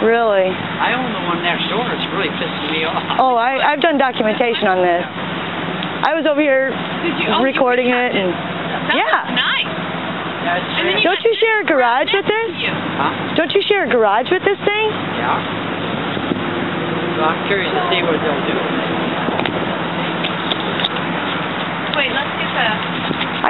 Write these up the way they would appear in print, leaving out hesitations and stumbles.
Really? I own the one next door. It's really pissing me off. Oh, I've done documentation on this. I was over here recording it, and That was nice. And then don't you share a garage with this? Huh? Don't you share a garage with this thing? Yeah. Well, I'm curious to see what they'll do. Wait, let's get the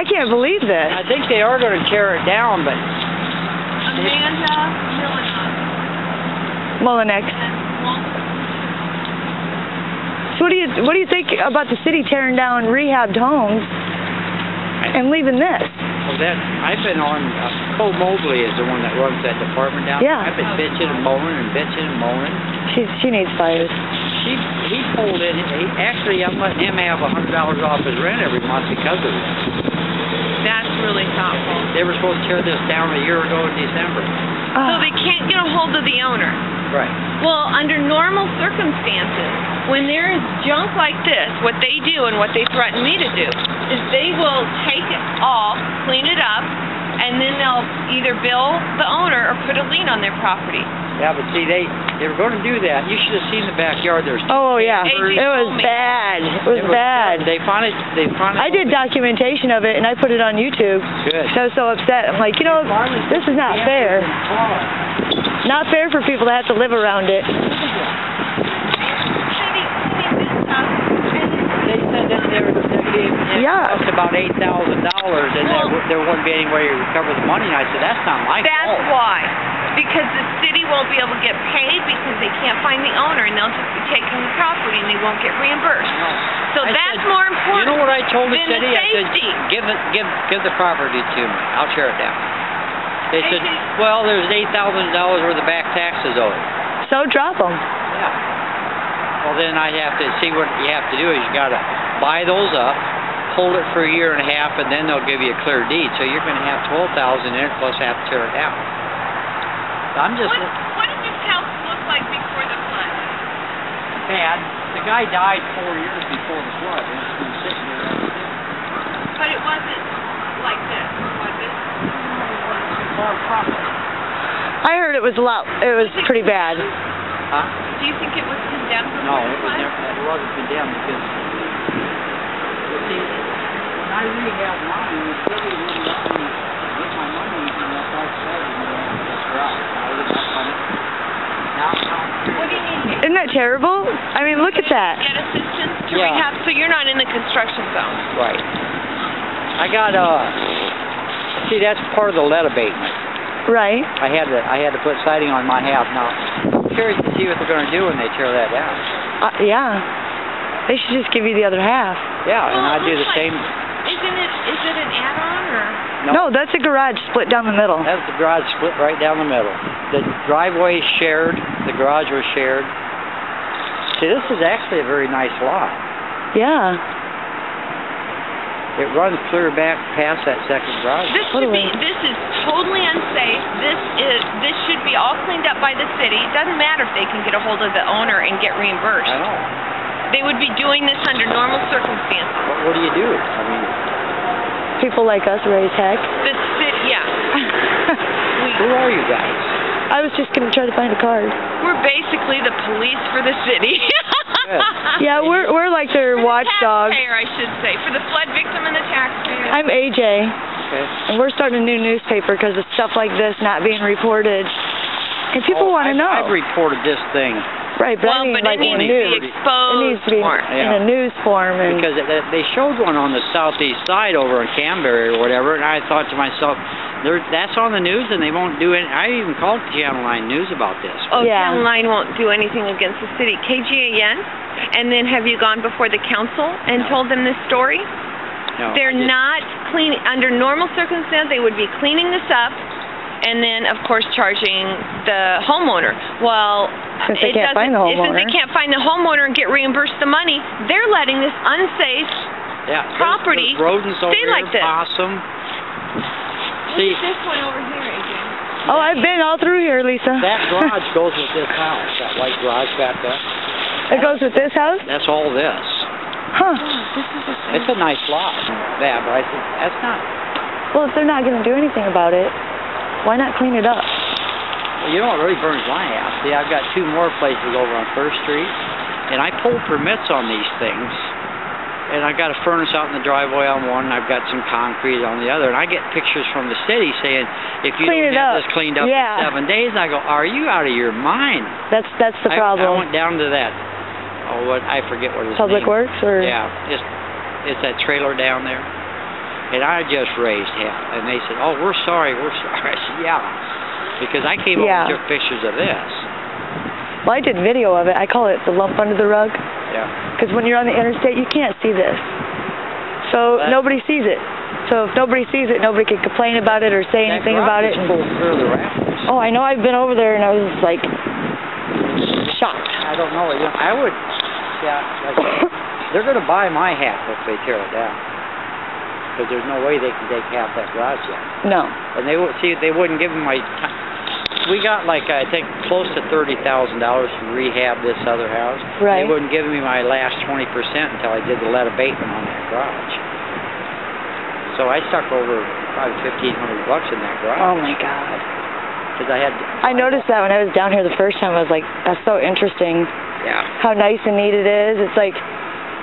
I can't believe this. I think they are going to tear it down, but Amanda Mullinex. So what do you think about the city tearing down rehabbed homes and leaving this? well, I've been on. Cole Mobley is the one that runs that department down there. Yeah. I've been bitching and moaning and bitching and moaning. She needs fired. He pulled in. Actually, I'm letting him have $100 off his rent every month because of it. That's really thoughtful. They were supposed to tear this down a year ago in December. So they can't get a hold of the owner. Right. Well, under normal circumstances, when there is junk like this, what they do and what they threaten me to do is they will take it off, clean it up, and then they'll either bill the owner or put a lien on their property. Yeah, but see, they were going to do that. You should have seen the backyard. There's Oh yeah, AJ it was told me. bad. It was bad. They finally. I did documentation of it and I put it on YouTube. Good. So I was so upset. I'm like, this is not fair. Not fair for people to have to live around it. They said that it cost about $8,000 and there wouldn't be any way to recover the money. And I said, that's not my fault. That's why. Because the city won't be able to get paid because they can't find the owner and they'll just be taking the property and they won't get reimbursed. So that's more important. You know what I told the than city? the I said, give the property to me. I'll tear it down. They said, well, there's $8,000 worth of back taxes owed. So drop them. Yeah. Well, then I have to see what you have to do is you got to buy those up, hold it for a year and a half, and then they'll give you a clear deed. So you're going to have $12,000 in it, plus have to tear it down. I'm just. What did this house look like before the flood? Bad. The guy died 4 years before the flood, and it's been sitting there ever since. But it wasn't like this, was it? Far from it. I heard it was pretty bad. Huh? Do you think it was condemned before No, the it was flood? never. It wasn't condemned because. See, when I rehabbed mine, the city wouldn't let me get my money unless I said it was this garage. I would have money. Now, What do you need? Isn't that terrible? I mean, look at that. Get assistance to Yeah. rehab, so you're not in the construction zone. right. I got see, that's part of the lead abatement. Right. I had to put siding on my half. Now, I'm curious to see what they're going to do when they tear that down. Yeah. They should just give you the other half. Yeah, and Well, I do it the looks same. Is it an add-on or? No, that's a garage split down the middle. That's the garage split right down the middle. The driveway is shared. The garage was shared. See, this is actually a very nice lot. Yeah. It runs clear back past that second garage. This is totally unsafe. This should be all cleaned up by the city. It doesn't matter if they can get a hold of the owner and get reimbursed. I know. They would be doing this under normal circumstances. What do you do? I mean, People like us raise heck. The city, yeah. who are you guys? I was just going to try to find a card. We're basically the police for the city. Yeah, we're like their watchdogs. Taxpayer, I should say, for the flood victim and the taxpayer. I'm AJ, Okay. and we're starting a new newspaper because of stuff like this not being reported. And people want to know. I've reported this thing. Right, but I mean, but like it needs in to news. be exposed It needs to be more. in a news form. And Because they showed one on the southeast side over in Canberra or whatever, and I thought to myself, that's on the news and they won't do it. I even called Channel 9 News about this. Oh, Yeah. Channel 9 won't do anything against the city. KGAN? And then have you gone before the council and told them this story? No, They're not cleaning, under normal circumstances, they would be cleaning this up and then, of course, charging the homeowner. Well, Since they can't find the homeowner. Since they can't find the homeowner and get reimbursed the money, they're letting this unsafe property there's rodents over stay here, like this. possum. See, Look at this one over here, AJ. oh, I've been all through here, Lisa. that garage goes with this house, that white garage back there. It goes with this house? That's all this. Huh. It's a nice lot. Yeah, but I said, that's not. Well, if they're not going to do anything about it, why not clean it up? You know what really burns my ass? See, I've got 2 more places over on First Street, and I pulled permits on these things, and I got a furnace out in the driveway on one, and I've got some concrete on the other, and I get pictures from the city saying, if you don't have this cleaned up in 7 days, I go, are you out of your mind? That's the problem. I went down to that, I forget what his Public name. Works, or? Yeah, it's that trailer down there. And I just raised hell. And they said, oh, we're sorry. I said, yeah. Because I came over and took pictures of this. Well, I did video of it. I call it the lump under the rug. Yeah. Because when you're on the interstate, you can't see this. So nobody sees it. So if nobody sees it, nobody can complain about it or say anything about it. Oh, I know. I've been over there, and I was, like, shocked. I don't know. I would, they're going to buy my half if they tear it down. Because there's no way they can take half that garage yet. No. And they wouldn't give me my time. We got like, I think, close to $30,000 to rehab this other house. Right. They wouldn't give me my last 20% until I did the lead abatement on that garage. So I stuck over probably $1,500 in that garage. Oh my God. Because I noticed that when I was down here the first time. I was like, that's so interesting. Yeah. How nice and neat it is. It's like.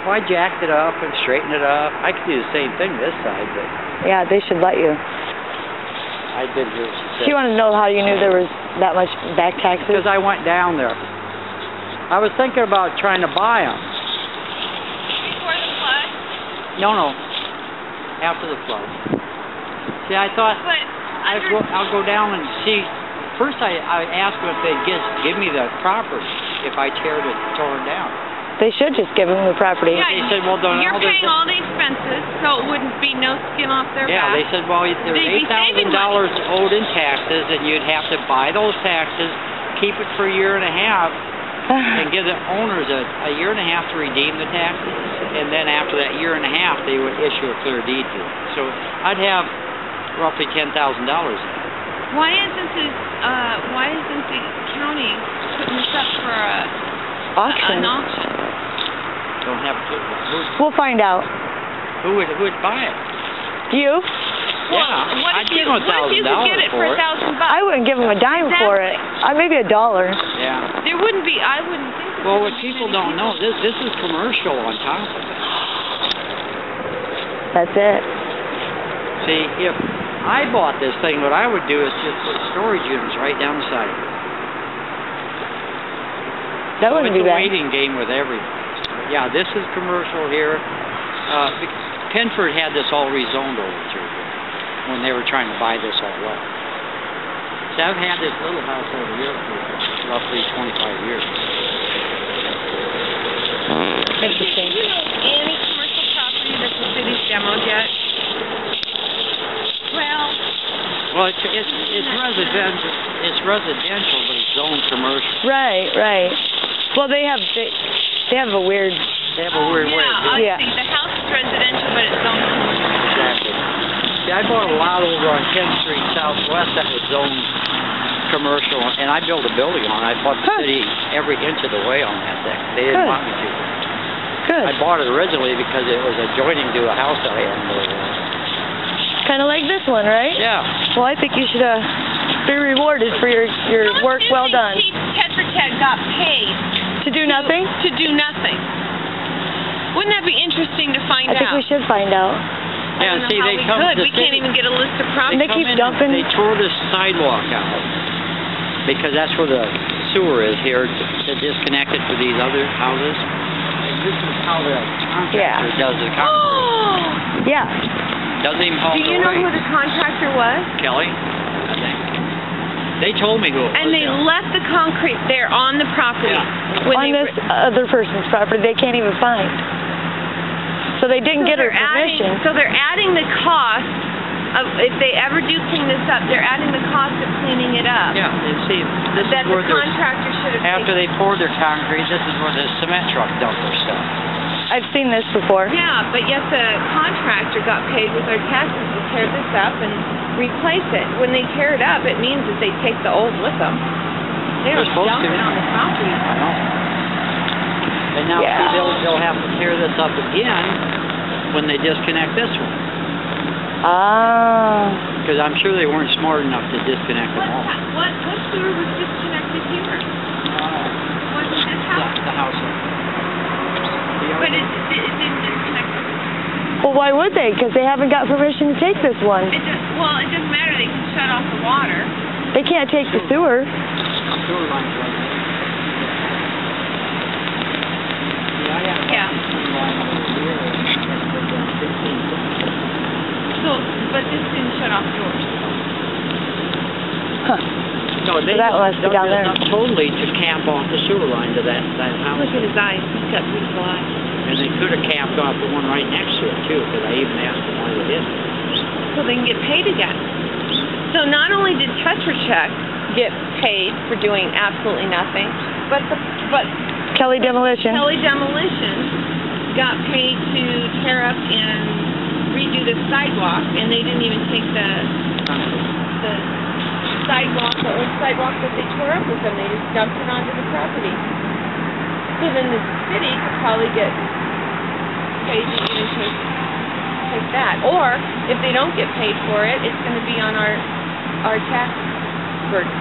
Well, I jacked it up and straightened it up. I could do the same thing this side, but. Yeah, they should let you. I did hear what she said. She wanted to know how you knew there was that much back taxes. Because I went down there. I was thinking about trying to buy them. Before the flood? No. After the flood. See, I thought I'll go down and see. First, I asked them if they'd give me the property if I tore it down. They should just give them the property. Yeah, they said, well, you're paying all the expenses, so it wouldn't be no skin off their back. Yeah, they said, well, there's $8,000 owed in taxes, and you'd have to buy those taxes, keep it for a year and a half, and give the owners a year and a half to redeem the taxes, and then after that year and a half, they would issue a clear deed to it. So I'd have roughly $10,000 in it. Why isn't the county putting this up for auction? An auction? Don't have to. We'll find out. Who would buy it? You? Yeah, I'd give them $1,000 what if you could get it for $1,000? I wouldn't give them a dime for it. Maybe $1. Yeah. There wouldn't be. I wouldn't think. Well, what people don't know, this is commercial on top of it. That's it. See, if I bought this thing, what I would do is just put storage units right down the side. That wouldn't be bad. It's a waiting game with everything. Yeah, this is commercial here. Penford had this all rezoned over through here when they were trying to buy this all up. See, I've had this little house over here for roughly 25 years. Interesting. Do you know any commercial property that the city's demoed yet? Well, it's residential. It's residential, but it's zoned commercial. Right. Well, they have a weird. They have a weird way. Yeah. See, the house is residential, but it's zoned commercial. Exactly. See, I bought a lot over on 10th Street Southwest that was zoned commercial, and I built a building on it. I bought the city every inch of the way on that thing. They didn't want me to. Good. I bought it originally because it was adjoining to a house that I had built. Kind of like this one, right? Yeah. Well, I think you should be rewarded for your work well done. Ted for Ted got paid to do nothing? To do nothing. Wouldn't that be interesting to find out? I think we should find out. Yeah, see, they come to the We can't even get a list of properties. They keep dumping. They tore the sidewalk out because that's where the sewer is here to disconnect it to these other houses. And this is how the contractor does the concrete. Yeah. Doesn't even haul Do you know who the contractor was? Kelly, I think. They told me who it was. And they left the concrete there on the property. Yeah. On this other person's property they can't even find. So they didn't get her permission. So they're adding the cost of, if they ever do clean this up, they're adding the cost of cleaning it up. Yeah, and see, this that is where the contractor should have after they poured their concrete, this is where the cement truck dumped their stuff. I've seen this before. Yeah, but yet the contractor got paid with their taxes to tear this up and replace it. When they tear it up, it means that they take the old with them. They don't dump it on the property. I know. And now see, they'll have to tear this up again when they disconnect this one. Ah. because I'm sure they weren't smart enough to disconnect them all. What sewer was disconnected here? Wasn't this house? The house. But it didn't disconnect. Well, why would they? Because they haven't got permission to take this one. It doesn't matter. They can shut off the water. They can't take the sewer. Sewer lines right there. Yeah. So, but this didn't shut off the doors. Huh. No, they So that must be down there. totally to cap off the sewer line to that house. Look at his eyes. He's got beautiful eyes. And they could have capped off the one right next to it too, because I even asked them why they didn't. So they can get paid again. So not only did Tetra Tech get paid for doing absolutely nothing, but Kelly Demolition. Kelly Demolition got paid to tear up and redo the sidewalk, and they didn't even take the sidewalk, the old sidewalk that they tore up with them. They just dumped it onto the property. So then the city could probably get paid to even take that. Or if they don't get paid for it, it's going to be on our tax burden.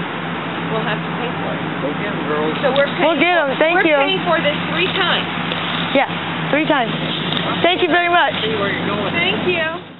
We'll have to pay for it. Go get them, girls. So we're paying. We'll get them. Thank you. We're paying for this 3 times. Yeah, 3 times. Thank you very much. See where you're going. Thank you.